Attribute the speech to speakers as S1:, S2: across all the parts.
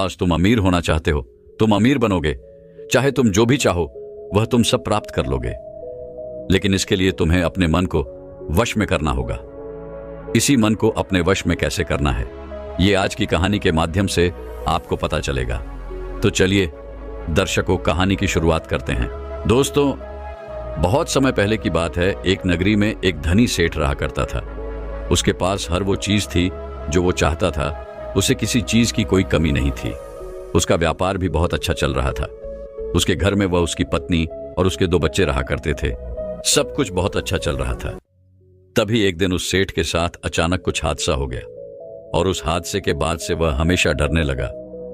S1: आज तुम अमीर होना चाहते हो, तुम अमीर बनोगे। चाहे तुम जो भी चाहो वह तुम सब प्राप्त कर लोगे, लेकिन इसके लिए तुम्हें अपने मन को वश में करना होगा। इसी मन को अपने वश में कैसे करना है, ये आज की कहानी के माध्यम से आपको पता चलेगा। तो चलिए दर्शकों, कहानी की शुरुआत करते हैं। दोस्तों, बहुत समय पहले की बात है। एक नगरी में एक धनी सेठ रहा करता था। उसके पास हर वो चीज थी जो वो चाहता था। उसे किसी चीज की कोई कमी नहीं थी। उसका व्यापार भी बहुत अच्छा चल रहा था। उसके घर में वह, उसकी पत्नी और उसके 2 बच्चे रहा करते थे। सब कुछ बहुत अच्छा चल रहा था। तभी एक दिन उस सेठ के साथ अचानक कुछ हादसा हो गया और उस हादसे के बाद से वह हमेशा डरने लगा।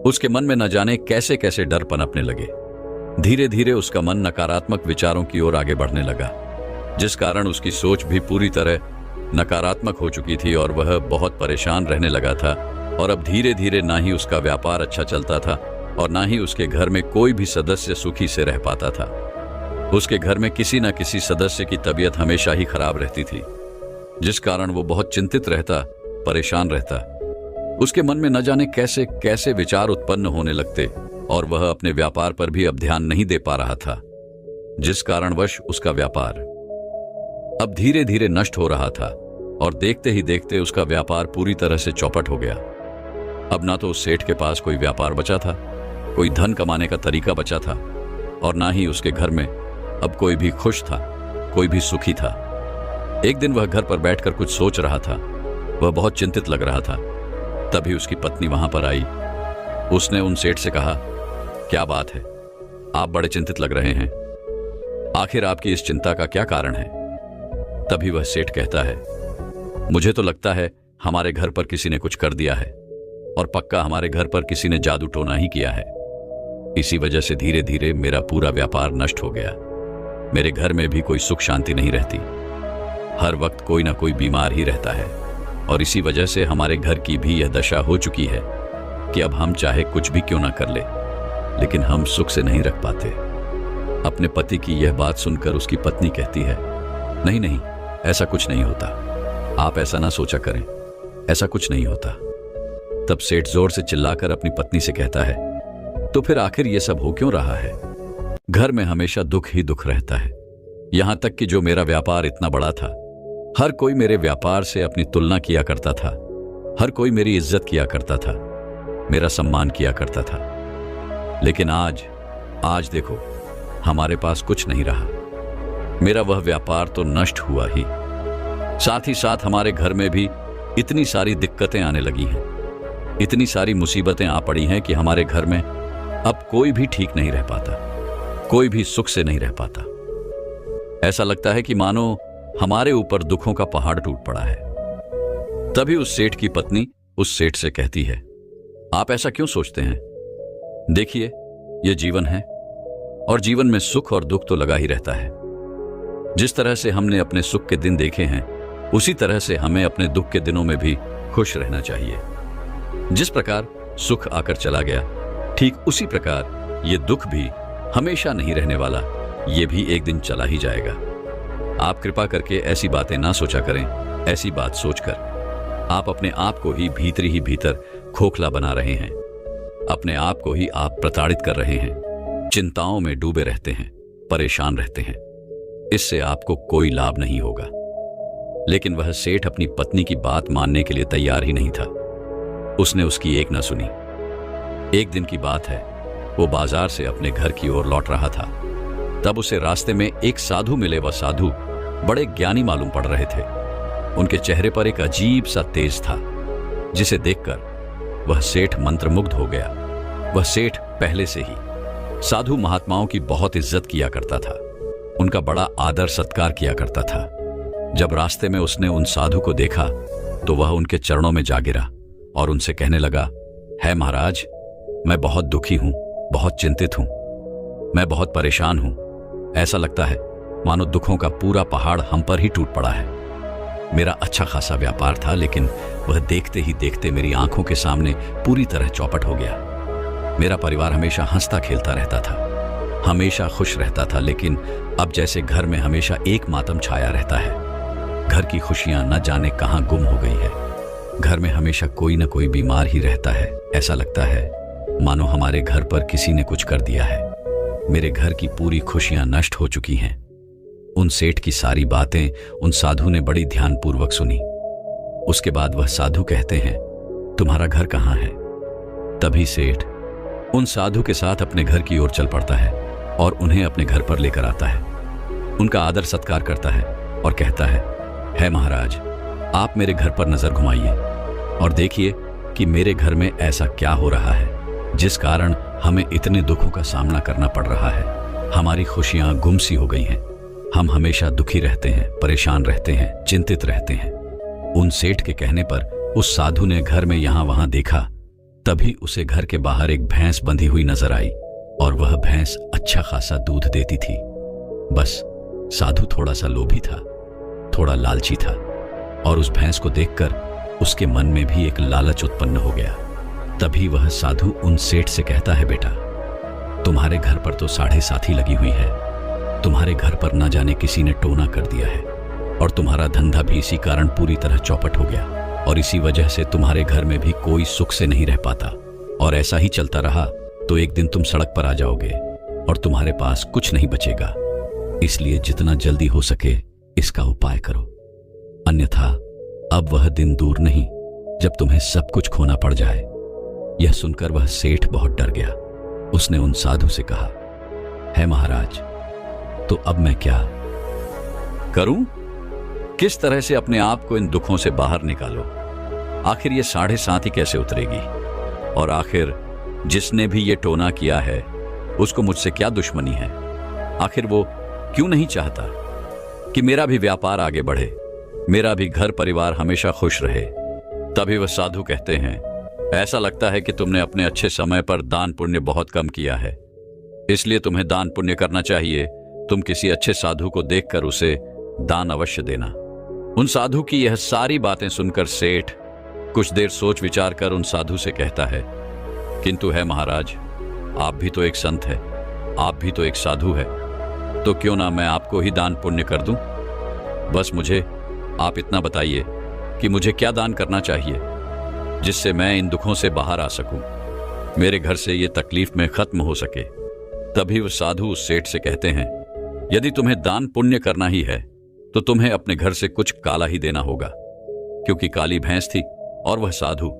S1: उसके मन में न जाने कैसे कैसे डर पनपने लगे। धीरे धीरे उसका मन नकारात्मक विचारों की ओर आगे बढ़ने लगा, जिस कारण उसकी सोच भी पूरी तरह नकारात्मक हो चुकी थी और वह बहुत परेशान रहने लगा था। और अब धीरे धीरे ना ही उसका व्यापार अच्छा चलता था और ना ही उसके घर में कोई भी सदस्य सुखी से रह पाता था। उसके घर में किसी न किसी सदस्य की तबीयत हमेशा ही खराब रहती थी, जिस कारण वो बहुत चिंतित रहता, परेशान रहता। उसके मन में न जाने कैसे कैसे विचार उत्पन्न होने लगते और वह अपने व्यापार पर भी अब ध्यान नहीं दे पा रहा था, जिस कारणवश उसका व्यापार अब धीरे धीरे नष्ट हो रहा था और देखते ही देखते उसका व्यापार पूरी तरह से चौपट हो गया। अब ना तो उस सेठ के पास कोई व्यापार बचा था, कोई धन कमाने का तरीका बचा था, और ना ही उसके घर में अब कोई भी खुश था, कोई भी सुखी था। एक दिन वह घर पर बैठकर कुछ सोच रहा था। वह बहुत चिंतित लग रहा था। तभी उसकी पत्नी वहां पर आई। उसने उन सेठ से कहा, क्या बात है, आप बड़े चिंतित लग रहे हैं। आखिर आपकी इस चिंता का क्या कारण है? तभी वह सेठ कहता है, मुझे तो लगता है हमारे घर पर किसी ने कुछ कर दिया है और पक्का हमारे घर पर किसी ने जादू टोना ही किया है। इसी वजह से धीरे धीरे मेरा पूरा व्यापार नष्ट हो गया। मेरे घर में भी कोई सुख शांति नहीं रहती। हर वक्त कोई ना कोई बीमार ही रहता है और इसी वजह से हमारे घर की भी यह दशा हो चुकी है कि अब हम चाहे कुछ भी क्यों ना कर ले, लेकिन हम सुख से नहीं रख पाते। अपने पति की यह बात सुनकर उसकी पत्नी कहती है, नहीं नहीं, ऐसा कुछ नहीं होता, आप ऐसा ना सोचा करें, ऐसा कुछ नहीं होता। तब सेठ जोर से चिल्लाकर अपनी पत्नी से कहता है, तो फिर आखिर ये सब हो क्यों रहा है? घर में हमेशा दुख ही दुख रहता है। यहां तक कि जो मेरा व्यापार इतना बड़ा था, हर कोई मेरे व्यापार से अपनी तुलना किया करता था। हर कोई मेरी इज्जत किया करता था, मेरा सम्मान किया करता था। लेकिन आज देखो, हमारे पास कुछ नहीं रहा। मेरा वह व्यापार तो नष्ट हुआ ही, साथ ही साथ हमारे घर में भी इतनी सारी दिक्कतें आने लगी हैं, इतनी सारी मुसीबतें आ पड़ी हैं कि हमारे घर में अब कोई भी ठीक नहीं रह पाता, कोई भी सुख से नहीं रह पाता। ऐसा लगता है कि मानो हमारे ऊपर दुखों का पहाड़ टूट पड़ा है। तभी उस सेठ की पत्नी उस सेठ से कहती है, आप ऐसा क्यों सोचते हैं? देखिए, यह जीवन है और जीवन में सुख और दुख तो लगा ही रहता है। जिस तरह से हमने अपने सुख के दिन देखे हैं, उसी तरह से हमें अपने दुख के दिनों में भी खुश रहना चाहिए। जिस प्रकार सुख आकर चला गया, ठीक उसी प्रकार ये दुख भी हमेशा नहीं रहने वाला, ये भी एक दिन चला ही जाएगा। आप कृपा करके ऐसी बातें ना सोचा करें। ऐसी बात सोचकर आप अपने आप को ही भीतर खोखला बना रहे हैं, अपने आप को ही आप प्रताड़ित कर रहे हैं, चिंताओं में डूबे रहते हैं, परेशान रहते हैं। इससे आपको कोई लाभ नहीं होगा। लेकिन वह सेठ अपनी पत्नी की बात मानने के लिए तैयार ही नहीं था। उसने उसकी एक न सुनी। एक दिन की बात है, वो बाजार से अपने घर की ओर लौट रहा था। तब उसे रास्ते में एक साधु मिले। वह साधु बड़े ज्ञानी मालूम पड़ रहे थे। उनके चेहरे पर एक अजीब सा तेज था, जिसे देखकर वह सेठ मंत्रमुग्ध हो गया। वह सेठ पहले से ही साधु महात्माओं की बहुत इज्जत किया करता था, उनका बड़ा आदर सत्कार किया करता था। जब रास्ते में उसने उन साधु को देखा तो वह उनके चरणों में जा गिरा और उनसे कहने लगा, है महाराज, मैं बहुत दुखी हूं, बहुत चिंतित हूं, मैं बहुत परेशान हूं। ऐसा लगता है मानो दुखों का पूरा पहाड़ हम पर ही टूट पड़ा है। मेरा अच्छा खासा व्यापार था, लेकिन वह देखते ही देखते मेरी आंखों के सामने पूरी तरह चौपट हो गया। मेरा परिवार हमेशा हंसता खेलता रहता था, हमेशा खुश रहता था, लेकिन अब जैसे घर में हमेशा एक मातम छाया रहता है। घर की खुशियां न जाने कहां गुम हो गई है। घर में हमेशा कोई न कोई बीमार ही रहता है। ऐसा लगता है मानो हमारे घर पर किसी ने कुछ कर दिया है। मेरे घर की पूरी खुशियां नष्ट हो चुकी हैं। उन सेठ की सारी बातें उन साधु ने बड़ी ध्यानपूर्वक सुनी। उसके बाद वह साधु कहते हैं, तुम्हारा घर कहाँ है? तभी सेठ उन साधु के साथ अपने घर की ओर चल पड़ता है और उन्हें अपने घर पर लेकर आता है। उनका आदर सत्कार करता है और कहता है महाराज, आप मेरे घर पर नजर घुमाइए और देखिए कि मेरे घर में ऐसा क्या हो रहा है जिस कारण हमें इतने दुखों का सामना करना पड़ रहा है। हमारी खुशियां गुम सी हो गई हैं। हम हमेशा दुखी रहते हैं, परेशान रहते हैं, चिंतित रहते हैं। उन सेठ के कहने पर उस साधु ने घर में यहां वहां देखा। तभी उसे घर के बाहर एक भैंस बंधी हुई नजर आई और वह भैंस अच्छा खासा दूध देती थी। बस साधु थोड़ा सा लोभी था, थोड़ा लालची था और उस भैंस को देखकर उसके मन में भी एक लालच उत्पन्न हो गया। तभी वह साधु उन सेठ से कहता है, बेटा, तुम्हारे घर पर तो 7.5 लगी हुई है। तुम्हारे घर पर न जाने किसी ने टोना कर दिया है और तुम्हारा धंधा भी इसी कारण पूरी तरह चौपट हो गया और इसी वजह से तुम्हारे घर में भी कोई सुख से नहीं रह पाता। और ऐसा ही चलता रहा तो एक दिन तुम सड़क पर आ जाओगे और तुम्हारे पास कुछ नहीं बचेगा। इसलिए जितना जल्दी हो सके इसका उपाय करो, अन्यथा अब वह दिन दूर नहीं जब तुम्हें सब कुछ खोना पड़ जाए। यह सुनकर वह सेठ बहुत डर गया। उसने उन साधु से कहा, है महाराज, तो अब मैं क्या करूं? किस तरह से अपने आप को इन दुखों से बाहर निकालो? आखिर ये 7.5 ही कैसे उतरेगी? और आखिर जिसने भी ये टोना किया है उसको मुझसे क्या दुश्मनी है? आखिर वो क्यों नहीं चाहता कि मेरा भी व्यापार आगे बढ़े, मेरा भी घर परिवार हमेशा खुश रहे? तभी वह साधु कहते हैं, ऐसा लगता है कि तुमने अपने अच्छे समय पर दान पुण्य बहुत कम किया है, इसलिए तुम्हें दान पुण्य करना चाहिए। तुम किसी अच्छे साधु को देखकर उसे दान अवश्य देना। उन साधु की यह सारी बातें सुनकर सेठ कुछ देर सोच विचार कर उन साधु से कहता है, किंतु है महाराज, आप भी तो एक संत है, आप भी तो एक साधु है, तो क्यों ना मैं आपको ही दान पुण्य कर दूं? बस मुझे आप इतना बताइए कि मुझे क्या दान करना चाहिए जिससे मैं इन दुखों से बाहर आ सकूं, मेरे घर से ये तकलीफ में खत्म हो सके। तभी वो साधु उस सेठ से कहते हैं, यदि तुम्हें दान पुण्य करना ही है तो तुम्हें अपने घर से कुछ काला ही देना होगा, क्योंकि काली भैंस थी और वह साधु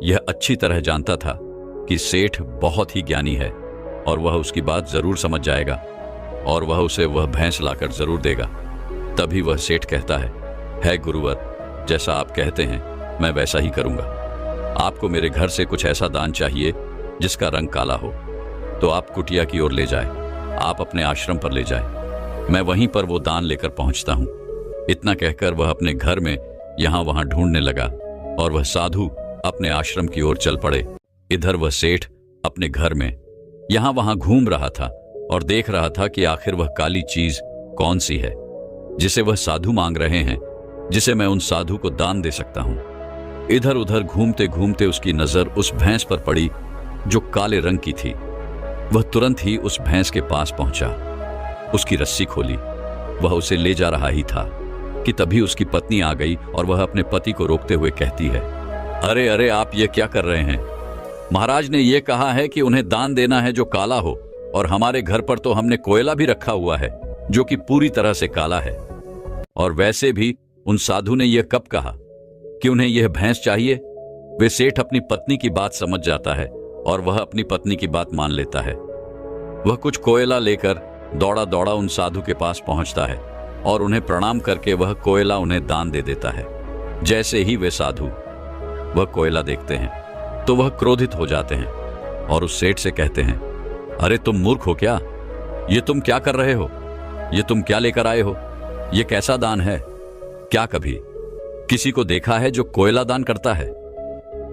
S1: यह अच्छी तरह जानता था कि सेठ बहुत ही ज्ञानी है और वह उसकी बात जरूर समझ जाएगा और वह उसे वह भैंस लाकर जरूर देगा। तभी वह सेठ कहता है गुरुवर, जैसा आप कहते हैं मैं वैसा ही करूंगा। आपको मेरे घर से कुछ ऐसा दान चाहिए जिसका रंग काला हो, तो आप कुटिया की ओर ले जाए, आप अपने आश्रम पर ले जाए, मैं वहीं पर वो दान लेकर पहुंचता हूं। इतना कहकर वह अपने घर में यहां वहां ढूंढने लगा और वह साधु अपने आश्रम की ओर चल पड़े। इधर वह सेठ अपने घर में यहां वहां घूम रहा था और देख रहा था कि आखिर वह काली चीज कौन सी है जिसे वह साधु मांग रहे हैं, जिसे मैं उन साधु को दान दे सकता हूं। इधर उधर घूमते घूमते उसकी नजर उस भैंस पर पड़ी जो काले रंग की थी। वह तुरंत ही उस भैंस के पास पहुंचा, उसकी रस्सी खोली, वह उसे ले जा रहा ही था कि तभी उसकी पत्नी आ गई और वह अपने पति को रोकते हुए कहती है, अरे अरे, आप ये क्या कर रहे हैं? महाराज ने यह कहा है कि उन्हें दान देना है जो काला हो, और हमारे घर पर तो हमने कोयला भी रखा हुआ है जो कि पूरी तरह से काला है। और वैसे भी उन साधु ने यह कब कहा कि उन्हें यह भैंस चाहिए? वे सेठ अपनी पत्नी की बात समझ जाता है और वह अपनी पत्नी की बात मान लेता है। वह कुछ कोयला लेकर दौड़ा दौड़ा उन साधु के पास पहुंचता है और उन्हें प्रणाम करके वह कोयला उन्हें दान दे देता है। जैसे ही वे साधु वह कोयला देखते हैं तो वह क्रोधित हो जाते हैं और उस सेठ से कहते हैं, अरे तुम मूर्ख हो क्या? ये तुम क्या कर रहे हो? ये तुम क्या लेकर आए हो? ये कैसा दान है? क्या कभी किसी को देखा है जो कोयला दान करता है?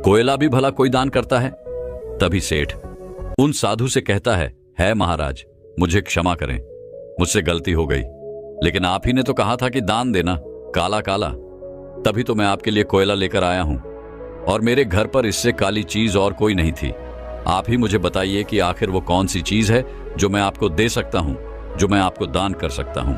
S1: कोयला भी भला कोई दान करता है? तभी सेठ उन साधु से कहता है महाराज, मुझे क्षमा करें, मुझसे गलती हो गई, लेकिन आप ही ने तो कहा था कि दान देना काला काला, तभी तो मैं आपके लिए कोयला लेकर आया हूं और मेरे घर पर इससे काली चीज और कोई नहीं थी। आप ही मुझे बताइए कि आखिर वो कौन सी चीज है जो मैं आपको दे सकता हूं, जो मैं आपको दान कर सकता हूं।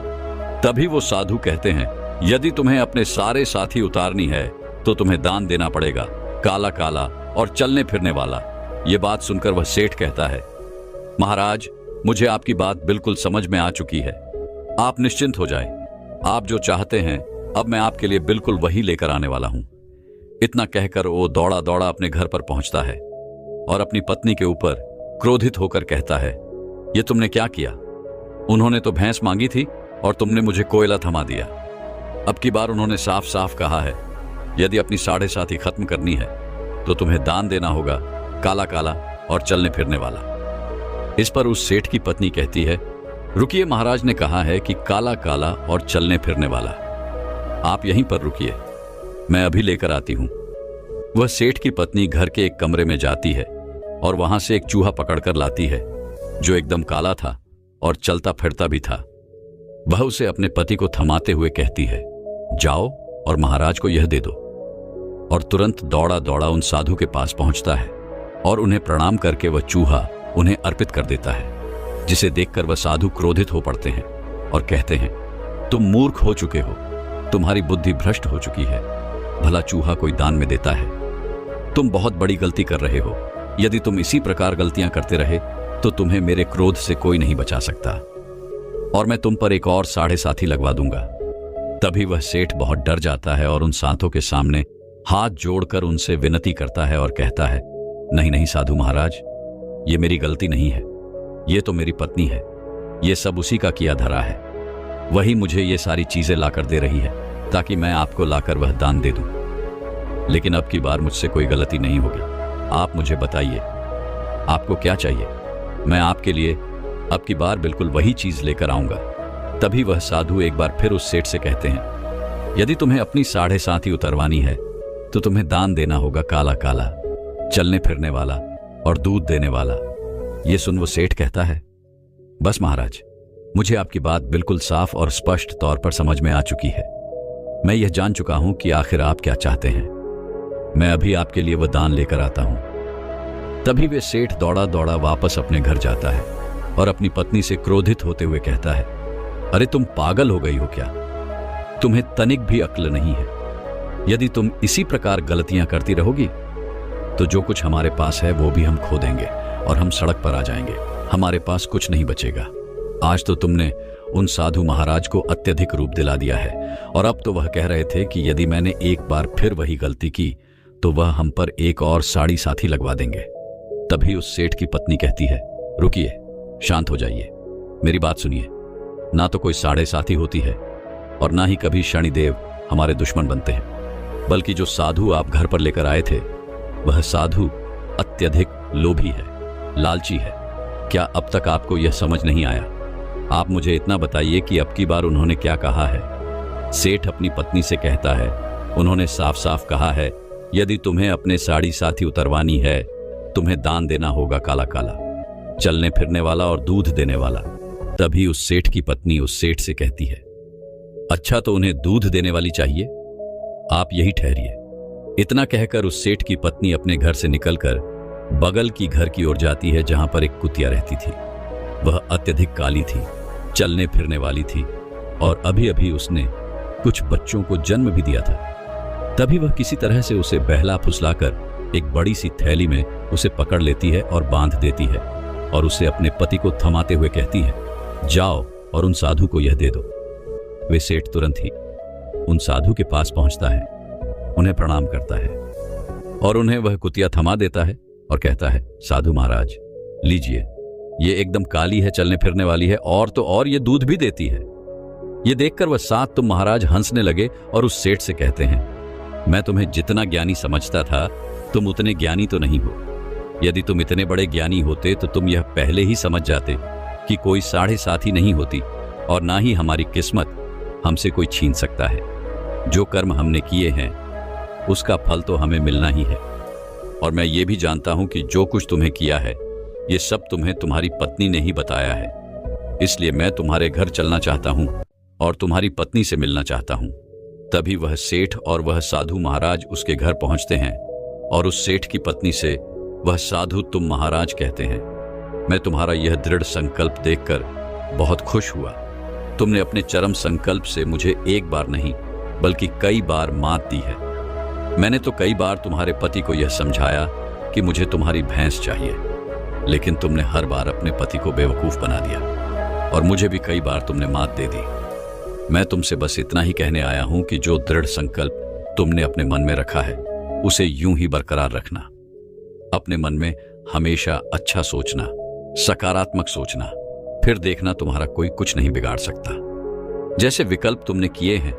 S1: तभी वो साधु कहते हैं, यदि तुम्हें अपने सारे साथी उतारनी है तो तुम्हें दान देना पड़ेगा, काला काला और चलने फिरने वाला। ये बात सुनकर वह सेठ कहता है, महाराज, मुझे आपकी बात बिल्कुल समझ में आ चुकी है। आप निश्चिंत हो जाएं। आप जो चाहते हैं अब मैं आपके लिए बिल्कुल वही लेकर आने वाला हूं। इतना कहकर वो दौड़ा दौड़ा अपने घर पर पहुंचता है और अपनी पत्नी के ऊपर क्रोधित होकर कहता है, ये तुमने क्या किया? उन्होंने तो भैंस मांगी थी और तुमने मुझे कोयला थमा दिया। अब की बार उन्होंने साफ साफ कहा है, यदि अपनी 7.5 खत्म करनी है तो तुम्हें दान देना होगा, काला काला और चलने फिरने वाला। इस पर उस सेठ की पत्नी कहती है, रुकिए, महाराज ने कहा है कि काला काला और चलने फिरने वाला। आप यहीं पर रुकिए, मैं अभी लेकर आती हूं। वह सेठ की पत्नी घर के एक कमरे में जाती है और वहां से एक चूहा पकड़कर लाती है जो एकदम काला था और चलता फिरता भी था। वह उसे अपने पति को थमाते हुए कहती है, जाओ और महाराज को यह दे दो। और तुरंत दौड़ा दौड़ा उन साधु के पास पहुंचता है और उन्हें प्रणाम करके वह चूहा उन्हें अर्पित कर देता है, जिसे देखकर वह साधु क्रोधित हो पड़ते हैं और कहते हैं, तुम मूर्ख हो चुके हो, तुम्हारी बुद्धि भ्रष्ट हो चुकी है। भला चूहा कोई दान में देता है? तुम बहुत बड़ी गलती कर रहे हो। यदि तुम इसी प्रकार गलतियां करते रहे तो तुम्हें मेरे क्रोध से कोई नहीं बचा सकता और मैं तुम पर एक और 7.5 लगवा दूंगा। तभी वह सेठ बहुत डर जाता है और उन साधुओं के सामने हाथ जोड़कर उनसे विनती करता है और कहता है, नहीं नहीं साधु महाराज, ये मेरी गलती नहीं है, ये तो मेरी पत्नी है, ये सब उसी का किया धरा है। वही मुझे ये सारी चीजें लाकर दे रही है ताकि मैं आपको लाकर वह दान दे दूं। लेकिन अब की बार मुझसे कोई गलती नहीं होगी। आप मुझे बताइए, आपको क्या चाहिए? मैं आपके लिए अब की बार बिल्कुल वही चीज लेकर आऊंगा। तभी वह साधु एक बार फिर उस सेठ से कहते हैं, यदि तुम्हें अपनी 7.5 उतरवानी है तो तुम्हें दान देना होगा काला काला, चलने फिरने वाला और दूध देने वाला। यह सुन वो सेठ कहता है, बस महाराज, मुझे आपकी बात बिल्कुल साफ और स्पष्ट तौर पर समझ में आ चुकी है। मैं यह जान चुका हूं कि आखिर आप क्या चाहते हैं। मैं अभी आपके लिए वह दान लेकर आता हूं। तभी वे सेठ दौड़ा दौड़ा वापस अपने घर जाता है और अपनी पत्नी से क्रोधित होते हुए कहता है, अरे तुम पागल हो गई हो क्या? तुम्हें तनिक भी अक्ल नहीं है। यदि तुम इसी प्रकार गलतियां करती रहोगी तो जो कुछ हमारे पास है वो भी हम खो देंगे और हम सड़क पर आ जाएंगे। हमारे पास कुछ नहीं बचेगा। आज तो तुमने उन साधु महाराज को अत्यधिक रूप दिला दिया है और अब तो वह कह रहे थे कि यदि मैंने एक बार फिर वही गलती की तो वह हम पर एक और 7.5 लगवा देंगे। तभी उस सेठ की पत्नी कहती है, रुकिए, शांत हो जाइए, मेरी बात सुनिए। ना तो कोई 7.5 होती है और ना ही कभी शनिदेव हमारे दुश्मन बनते हैं, बल्कि जो साधु आप घर पर लेकर आए थे वह साधु अत्यधिक लोभी है, लालची है। क्या अब तक आपको यह समझ नहीं आया? आप मुझे इतना बताइए कि अब की बार उन्होंने क्या कहा है? सेठ अपनी पत्नी से कहता है, उन्होंने साफ साफ कहा है, यदि तुम्हें अपने 7.5 उतरवानी है तुम्हें दान देना होगा काला काला, चलने फिरने वाला और दूध देने वाला। तभी उस सेठ की पत्नी उस सेठ से कहती है, अच्छा तो उन्हें दूध देने वाली चाहिए, आप यही ठहरिए। इतना कहकर उस सेठ की पत्नी अपने घर से निकलकर बगल की घर की ओर जाती है जहां पर एक कुतिया रहती थी। वह अत्यधिक काली थी, चलने फिरने वाली थी और अभी अभी उसने कुछ बच्चों को जन्म भी दिया था। तभी वह किसी तरह से उसे बहला फुसलाकर एक बड़ी सी थैली में उसे पकड़ लेती है और बांध देती है और उसे अपने पति को थमाते हुए कहती है, जाओ और उन साधु को यह दे दो। वे सेठ तुरंत ही उन साधु के पास पहुंचता है, उन्हें प्रणाम करता है और उन्हें वह कुतिया थमा देता है और कहता है, साधु महाराज लीजिए, ये एकदम काली है, चलने फिरने वाली है और तो और ये दूध भी देती है। ये देखकर वह सात तुम महाराज हंसने लगे और उस सेठ से कहते हैं, मैं तुम्हें जितना ज्ञानी समझता था तुम उतने ज्ञानी तो नहीं हो। यदि तुम इतने बड़े ज्ञानी होते तो तुम यह पहले ही समझ जाते कि कोई 7.5 नहीं होती और ना ही हमारी किस्मत हमसे कोई छीन सकता है। जो कर्म हमने किए हैं उसका फल तो हमें मिलना ही है और मैं ये भी जानता हूं कि जो कुछ तुम्हें किया है ये सब तुम्हें तुम्हारी पत्नी ने ही बताया है। इसलिए मैं तुम्हारे घर चलना चाहता हूं और तुम्हारी पत्नी से मिलना चाहता हूं। तभी वह सेठ और वह साधु महाराज उसके घर पहुंचते हैं और उस सेठ की पत्नी से वह साधु तुम महाराज कहते हैं, मैं तुम्हारा यह दृढ़ संकल्प देखकर बहुत खुश हुआ। तुमने अपने चरम संकल्प से मुझे एक बार नहीं बल्कि कई बार मात दी है। मैंने तो कई बार तुम्हारे पति को यह समझाया कि मुझे तुम्हारी भैंस चाहिए, लेकिन तुमने हर बार अपने पति को बेवकूफ बना दिया और मुझे भी कई बार तुमने मात दे दी। मैं तुमसे बस इतना ही कहने आया हूं कि जो दृढ़ संकल्प तुमने अपने मन में रखा है उसे यूं ही बरकरार रखना। अपने मन में हमेशा अच्छा सोचना, सकारात्मक सोचना, फिर देखना तुम्हारा कोई कुछ नहीं बिगाड़ सकता। जैसे विकल्प तुमने किए हैं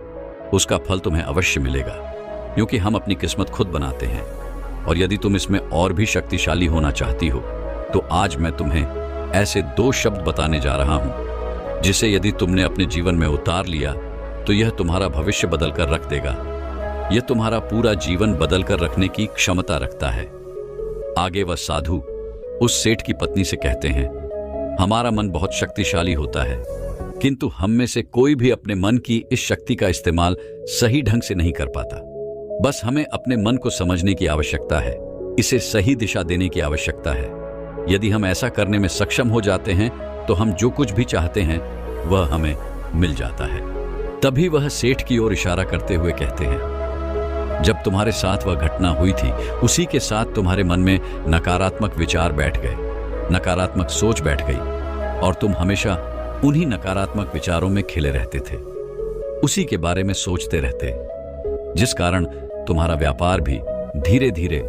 S1: उसका फल तुम्हें अवश्य मिलेगा, क्योंकि हम अपनी किस्मत खुद बनाते हैं। और यदि तुम इसमें और भी शक्तिशाली होना चाहती हो तो आज मैं तुम्हें ऐसे 2 शब्द बताने जा रहा हूं जिसे यदि तुमने अपने जीवन में उतार लिया तो यह तुम्हारा भविष्य बदल कर रख देगा। यह तुम्हारा पूरा जीवन बदल कर रखने की क्षमता रखता है। आगे वह साधु उस सेठ की पत्नी से कहते हैं, हमारा मन बहुत शक्तिशाली होता है, किंतु हम में से कोई भी अपने मन की इस शक्ति का इस्तेमाल सही ढंग से नहीं कर पाता। बस हमें अपने मन को समझने की आवश्यकता है, इसे सही दिशा देने की आवश्यकता है। यदि हम ऐसा करने में सक्षम हो जाते हैं तो हम जो कुछ भी चाहते हैं वह हमें मिल जाता है। तभी वह सेठ की ओर इशारा करते हुए कहते हैं, जब तुम्हारे साथ वह घटना हुई थी उसी के साथ तुम्हारे मन में नकारात्मक विचार बैठ गए, नकारात्मक सोच बैठ गई और तुम हमेशा उन्हीं नकारात्मक विचारों में खिले रहते थे, उसी के बारे में सोचते रहते, जिस कारण तुम्हारा व्यापार भी धीरे धीरे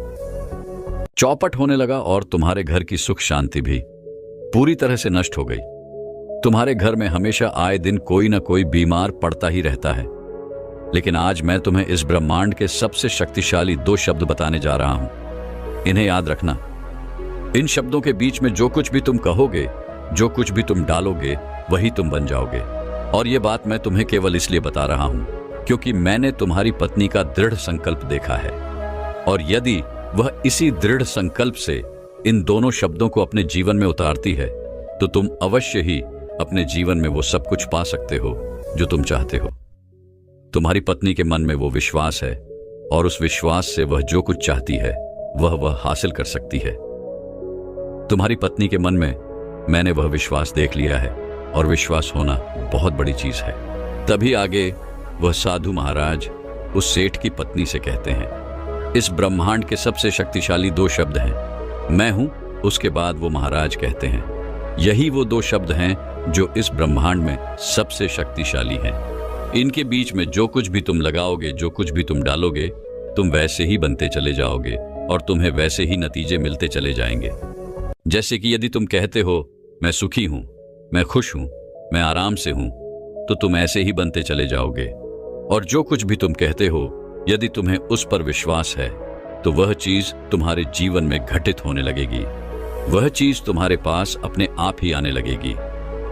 S1: चौपट होने लगा और तुम्हारे घर की सुख शांति भी पूरी तरह से नष्ट हो गई। तुम्हारे घर में हमेशा आए दिन कोई ना कोई बीमार पड़ता ही रहता है। लेकिन आज मैं तुम्हें इस ब्रह्मांड के सबसे शक्तिशाली 2 शब्द बताने जा रहा हूं। इन्हें याद रखना। इन शब्दों के बीच में जो कुछ भी तुम कहोगे, जो कुछ भी तुम डालोगे, वही तुम बन जाओगे। और यह बात मैं तुम्हें केवल इसलिए बता रहा हूं क्योंकि मैंने तुम्हारी पत्नी का दृढ़ संकल्प देखा है, और यदि वह इसी दृढ़ संकल्प से इन दोनों शब्दों को अपने जीवन में उतारती है तो तुम अवश्य ही अपने जीवन में वो सब कुछ पा सकते हो जो तुम चाहते हो। तुम्हारी पत्नी के मन में वो विश्वास है और उस विश्वास से वह जो कुछ चाहती है वह हासिल कर सकती है। तुम्हारी पत्नी के मन में मैंने वह विश्वास देख लिया है और विश्वास होना बहुत बड़ी चीज है। तभी आगे वह साधु महाराज उस सेठ की पत्नी से कहते हैं, इस ब्रह्मांड के सबसे शक्तिशाली 2 शब्द हैं, मैं हूं। उसके बाद वो महाराज कहते हैं, यही वो 2 शब्द हैं जो इस ब्रह्मांड में सबसे शक्तिशाली हैं। इनके बीच में जो कुछ भी तुम लगाओगे, जो कुछ भी तुम डालोगे, तुम वैसे ही बनते चले जाओगे और तुम्हें वैसे ही नतीजे मिलते चले जाएंगे। जैसे कि यदि तुम कहते हो मैं सुखी हूं, मैं खुश हूं, मैं आराम से हूं, तो तुम ऐसे ही बनते चले जाओगे। और जो कुछ भी तुम कहते हो, यदि तुम्हें उस पर विश्वास है तो वह चीज तुम्हारे जीवन में घटित होने लगेगी। वह चीज तुम्हारे पास अपने आप ही आने लगेगी।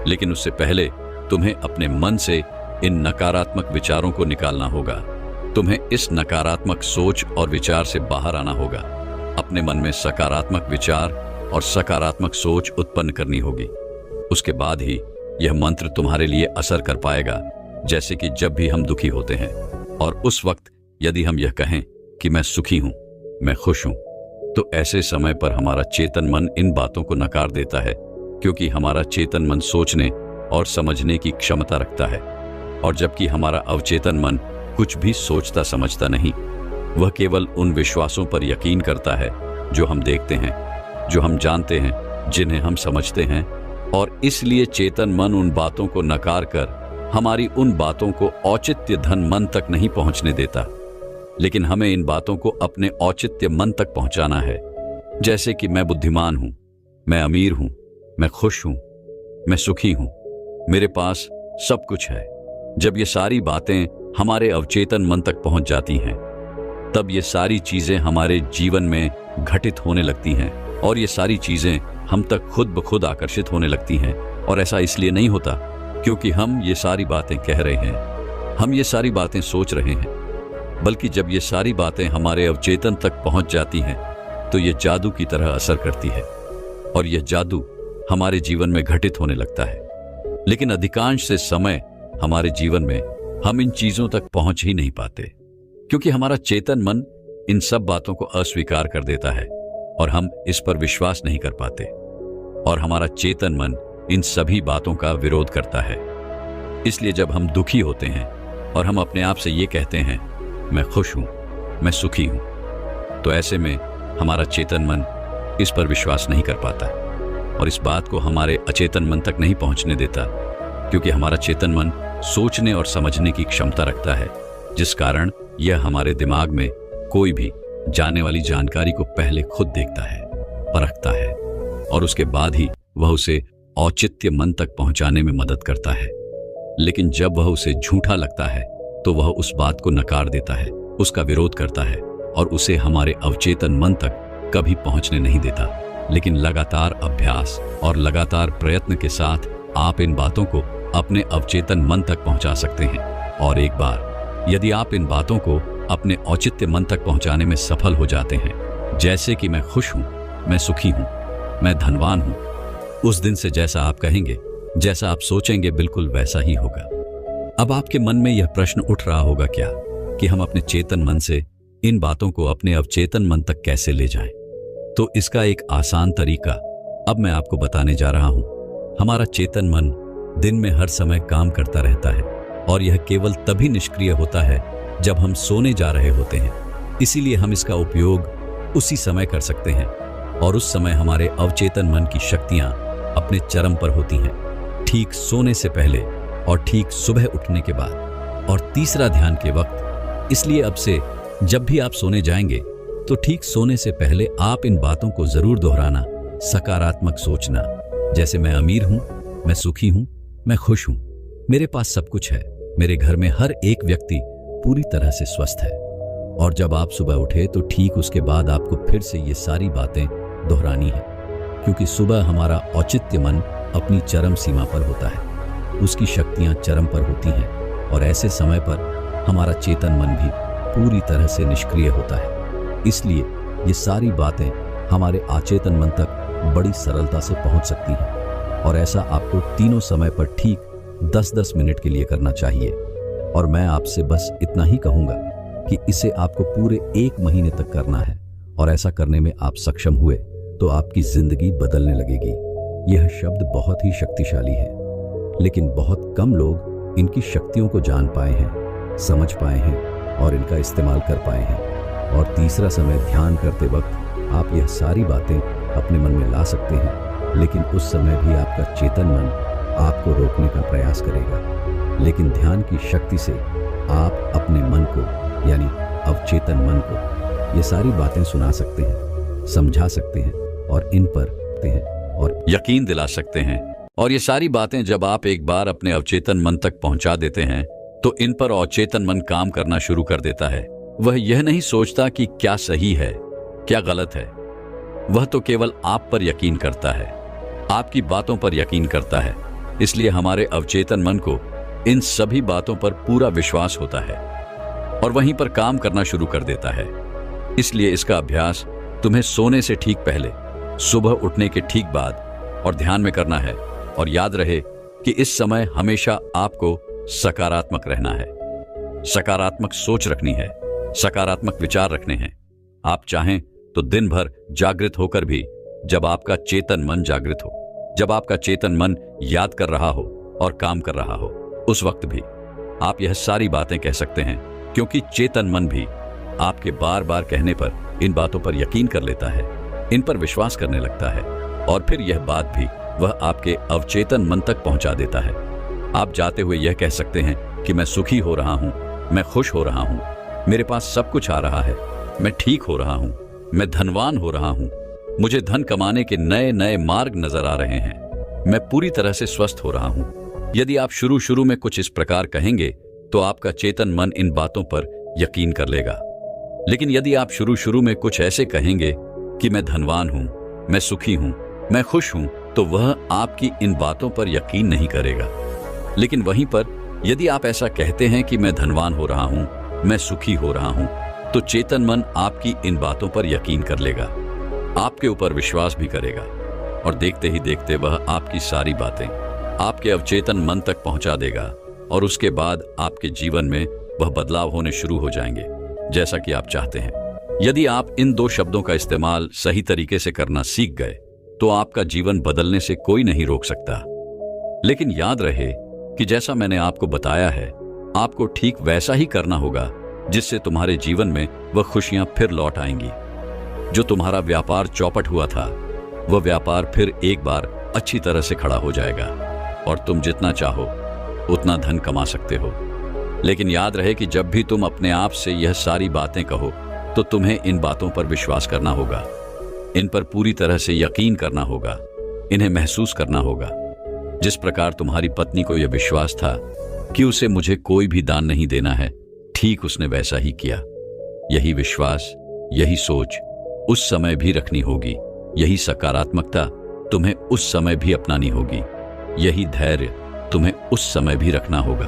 S1: लेकिन उससे पहले तुम्हें अपने मन से इन नकारात्मक विचारों को निकालना होगा। तुम्हें इस नकारात्मक सोच और विचार से बाहर आना होगा। अपने मन में सकारात्मक विचार और सकारात्मक सोच उत्पन्न करनी होगी। उसके बाद ही यह मंत्र तुम्हारे लिए असर कर पाएगा। जैसे कि जब भी हम दुखी होते हैं और उस वक्त यदि हम यह कहें कि मैं सुखी हूं, मैं खुश हूं, तो ऐसे समय पर हमारा चेतन मन इन बातों को नकार देता है, क्योंकि हमारा चेतन मन सोचने और समझने की क्षमता रखता है। और जबकि हमारा अवचेतन मन कुछ भी सोचता समझता नहीं, वह केवल उन विश्वासों पर यकीन करता है जो हम देखते हैं, जो हम जानते हैं, जिन्हें हम समझते हैं। और इसलिए चेतन मन उन बातों को नकार कर हमारी उन बातों को औचित्य धन मन तक नहीं पहुंचने देता, लेकिन हमें इन बातों को अपने औचित्य मन तक पहुंचाना है। जैसे कि मैं बुद्धिमान हूं, मैं अमीर हूं, मैं खुश हूं, मैं सुखी हूं, मेरे पास सब कुछ है। जब ये सारी बातें हमारे अवचेतन मन तक पहुंच जाती हैं, तब ये सारी चीजें हमारे जीवन में घटित होने लगती हैं और ये सारी चीजें हम तक खुद ब खुद आकर्षित होने लगती हैं। और ऐसा इसलिए नहीं होता क्योंकि हम ये सारी बातें कह रहे हैं, हम ये सारी बातें सोच रहे हैं, बल्कि जब ये सारी बातें हमारे अवचेतन तक पहुंच जाती हैं तो ये जादू की तरह असर करती है और यह जादू हमारे जीवन में घटित होने लगता है। लेकिन अधिकांश से समय हमारे जीवन में हम इन चीजों तक पहुंच ही नहीं पाते, क्योंकि हमारा चेतन मन इन सब बातों को अस्वीकार कर देता है और हम इस पर विश्वास नहीं कर पाते, और हमारा चेतन मन इन सभी बातों का विरोध करता है। इसलिए जब हम दुखी होते हैं और हम अपने आप से ये कहते हैं मैं खुश हूं, मैं सुखी हूं, तो ऐसे में हमारा चेतन मन इस पर विश्वास नहीं कर पाता और इस बात को हमारे अचेतन मन तक नहीं पहुंचने देता, क्योंकि हमारा चेतन मन सोचने और समझने की क्षमता रखता है, जिस कारण यह हमारे दिमाग में कोई भी जाने वाली जानकारी को पहले खुद देखता है, परखता है और उसके बाद ही वह उसे औचित्य मन तक पहुंचाने में मदद करता है। लेकिन जब वह उसे झूठा लगता है तो वह उस बात को नकार देता है, उसका विरोध करता है और उसे हमारे अवचेतन मन तक कभी पहुंचने नहीं देता। लेकिन लगातार अभ्यास और लगातार प्रयत्न के साथ आप इन बातों को अपने अवचेतन मन तक पहुंचा सकते हैं। और एक बार यदि आप इन बातों को अपने औचित्य मन तक पहुंचाने में सफल हो जाते हैं, जैसे कि मैं खुश हूं, मैं सुखी हूं, मैं धनवान हूं, उस दिन से जैसा आप कहेंगे, जैसा आप सोचेंगे, बिल्कुल वैसा ही होगा। अब आपके मन में यह प्रश्न उठ रहा होगा क्या कि हम अपने चेतन मन से इन बातों को अपने अवचेतन मन तक कैसे ले जाएं? तो इसका एक आसान तरीका अब मैं आपको बताने जा रहा हूं। हमारा चेतन मन दिन में हर समय काम करता रहता है और यह केवल तभी निष्क्रिय होता है जब हम सोने जा रहे होते हैं। इसीलिए हम इसका उपयोग उसी समय कर सकते हैं और उस समय हमारे अवचेतन मन की शक्तियां अपने चरम पर होती हैं, ठीक सोने से पहले और ठीक सुबह उठने के बाद। और तीसरा, ध्यान के वक्त। इसलिए अब से जब भी आप सोने जाएंगे तो ठीक सोने से पहले आप इन बातों को जरूर दोहराना, सकारात्मक सोचना, जैसे मैं अमीर हूं, मैं सुखी हूं, मैं खुश हूं, मेरे पास सब कुछ है, मेरे घर में हर एक व्यक्ति पूरी तरह से स्वस्थ है। और जब आप सुबह उठे तो ठीक उसके बाद आपको फिर से ये सारी बातें दोहरानी है, क्योंकि सुबह हमारा औचित्य मन अपनी चरम सीमा पर होता है, उसकी शक्तियां चरम पर होती हैं और ऐसे समय पर हमारा चेतन मन भी पूरी तरह से निष्क्रिय होता है। इसलिए ये सारी बातें हमारे अचेतन मन तक बड़ी सरलता से पहुंच सकती हैं और ऐसा आपको तीनों समय पर ठीक 10-10 मिनट के लिए करना चाहिए। और मैं आपसे बस इतना ही कहूंगा कि इसे आपको पूरे 1 महीने तक करना है और ऐसा करने में आप सक्षम हुए तो आपकी जिंदगी बदलने लगेगी। यह शब्द बहुत ही शक्तिशाली है, लेकिन बहुत कम लोग इनकी शक्तियों को जान पाए हैं, समझ पाए हैं और इनका इस्तेमाल कर पाए हैं। और तीसरा समय, ध्यान करते वक्त आप यह सारी बातें अपने मन में ला सकते हैं, लेकिन उस समय भी आपका चेतन मन आपको रोकने का प्रयास करेगा। लेकिन ध्यान की शक्ति से आप अपने मन को, यानी अवचेतन मन को, ये सारी बातें सुना सकते हैं, समझा सकते हैं और इन पर और यकीन दिला सकते हैं। और ये सारी बातें जब आप एक बार अपने अवचेतन मन तक पहुंचा देते हैं तो इन पर अवचेतन मन काम करना शुरू कर देता है। वह यह नहीं सोचता कि क्या सही है, क्या गलत है। वह तो केवल आप पर यकीन करता है, आपकी बातों पर यकीन करता है। इसलिए हमारे अवचेतन मन को इन सभी बातों पर पूरा विश्वास होता है और वहीं पर काम करना शुरू कर देता है। इसलिए इसका अभ्यास तुम्हें सोने से ठीक पहले, सुबह उठने के ठीक बाद और ध्यान में करना है। और याद रहे कि इस समय हमेशा आपको सकारात्मक रहना है, सकारात्मक सोच रखनी है, सकारात्मक विचार रखने हैं। आप चाहें तो दिन भर जागृत होकर भी, जब आपका चेतन मन जागृत हो, जब आपका चेतन मन याद कर रहा हो और काम कर रहा हो, उस वक्त भी आप यह सारी बातें कह सकते हैं, क्योंकि चेतन मन भी आपके बार बार कहने पर इन बातों पर यकीन कर लेता है, इन पर विश्वास करने लगता है और फिर यह बात भी वह आपके अवचेतन मन तक पहुंचा देता है। आप जाते हुए यह कह सकते हैं कि मैं सुखी हो रहा हूं, मैं खुश हो रहा हूं, मेरे पास सब कुछ आ रहा है, मैं ठीक हो रहा हूं, मैं धनवान हो रहा हूं, मुझे धन कमाने के नए नए मार्ग नजर आ रहे हैं, मैं पूरी तरह से स्वस्थ हो रहा हूं। यदि आप शुरू में कुछ इस प्रकार कहेंगे तो आपका चेतन मन इन बातों पर यकीन कर लेगा। लेकिन यदि आप शुरू में कुछ ऐसे कहेंगे कि मैं धनवान हूं, मैं सुखी हूं, मैं खुश हूं, तो वह आपकी इन बातों पर यकीन नहीं करेगा। लेकिन वहीं पर यदि आप ऐसा कहते हैं कि मैं धनवान हो रहा हूं, मैं सुखी हो रहा हूं, तो चेतन मन आपकी इन बातों पर यकीन कर लेगा, आपके ऊपर विश्वास भी करेगा और देखते ही देखते वह आपकी सारी बातें आपके अवचेतन मन तक पहुंचा देगा और उसके बाद आपके जीवन में वह बदलाव होने शुरू हो जाएंगे जैसा कि आप चाहते हैं। यदि आप इन 2 शब्दों का इस्तेमाल सही तरीके से करना सीख गए तो आपका जीवन बदलने से कोई नहीं रोक सकता। लेकिन याद रहे कि जैसा मैंने आपको बताया है, आपको ठीक वैसा ही करना होगा जिससे तुम्हारे जीवन में वह खुशियां फिर लौट आएंगी। जो तुम्हारा व्यापार चौपट हुआ था, वह व्यापार फिर एक बार अच्छी तरह से खड़ा हो जाएगा और तुम जितना चाहो उतना धन कमा सकते हो। लेकिन याद रहे कि जब भी तुम अपने आप से यह सारी बातें कहो तो तुम्हें इन बातों पर विश्वास करना होगा, इन पर पूरी तरह से यकीन करना होगा, इन्हें महसूस करना होगा। जिस प्रकार तुम्हारी पत्नी को यह विश्वास था कि उसे मुझे कोई भी दान नहीं देना है, ठीक उसने वैसा ही किया। यही विश्वास, यही सोच उस समय भी रखनी होगी, यही सकारात्मकता तुम्हें उस समय भी अपनानी होगी, यही धैर्य तुम्हें उस समय भी रखना होगा।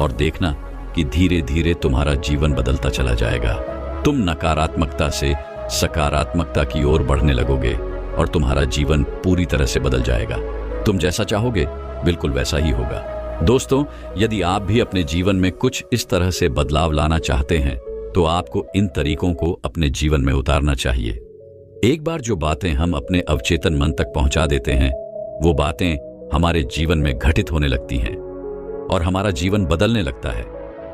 S1: और देखना कि धीरे धीरे तुम्हारा जीवन बदलता चला जाएगा। तुम नकारात्मकता से सकारात्मकता की ओर बढ़ने लगोगे और तुम्हारा जीवन पूरी तरह से बदल जाएगा। तुम जैसा चाहोगे बिल्कुल वैसा ही होगा। दोस्तों, यदि आप भी अपने जीवन में कुछ इस तरह से बदलाव लाना चाहते हैं तो आपको इन तरीकों को अपने जीवन में उतारना चाहिए। एक बार जो बातें हम अपने अवचेतन मन तक पहुंचा देते हैं, वो बातें हमारे जीवन में घटित होने लगती हैं और हमारा जीवन बदलने लगता है।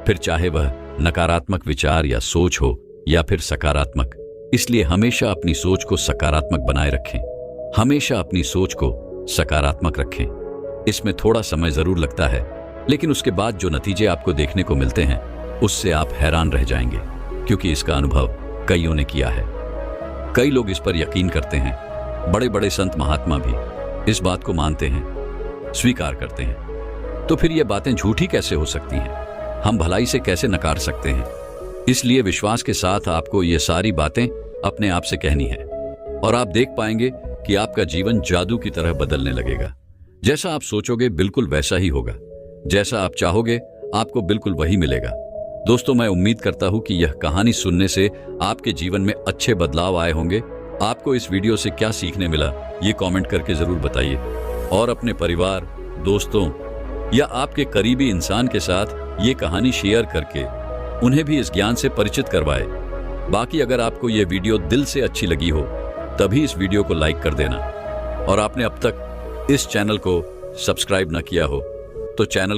S1: फिर चाहे वह नकारात्मक विचार या सोच हो या फिर सकारात्मक। इसलिए हमेशा अपनी सोच को सकारात्मक बनाए रखें, हमेशा अपनी सोच को सकारात्मक रखें। इसमें थोड़ा समय जरूर लगता है, लेकिन उसके बाद जो नतीजे आपको देखने को मिलते हैं उससे आप हैरान रह जाएंगे, क्योंकि इसका अनुभव कईयों ने किया है। कई लोग इस पर यकीन करते हैं। बड़े बड़े संत महात्मा भी इस बात को मानते हैं, स्वीकार करते हैं। तो फिर ये बातें झूठी कैसे हो सकती हैं? हम भलाई से कैसे नकार सकते हैं? इसलिए विश्वास के साथ आपको ये सारी बातें अपने आप से कहनी है और आप देख पाएंगे कि आपका जीवन जादू की तरह बदलने लगेगा। जैसा आप सोचोगे बिल्कुल वैसा ही होगा, जैसा आप चाहोगे आपको बिल्कुल वही मिलेगा। दोस्तों, मैं उम्मीद करता हूं कि यह कहानी सुनने से आपके जीवन में अच्छे बदलाव आए होंगे। आपको इस वीडियो से क्या सीखने मिला ये कमेंट करके जरूर बताइए और अपने परिवार, दोस्तों या आपके करीबी इंसान के साथ ये कहानी शेयर करके उन्हें भी इस ज्ञान से परिचित करवाए। बाकी अगर आपको ये वीडियो दिल से अच्छी लगी हो तभी इस वीडियो को लाइक कर देना और आपने अब तक इस चैनल को सब्सक्राइब न किया हो तो चैनल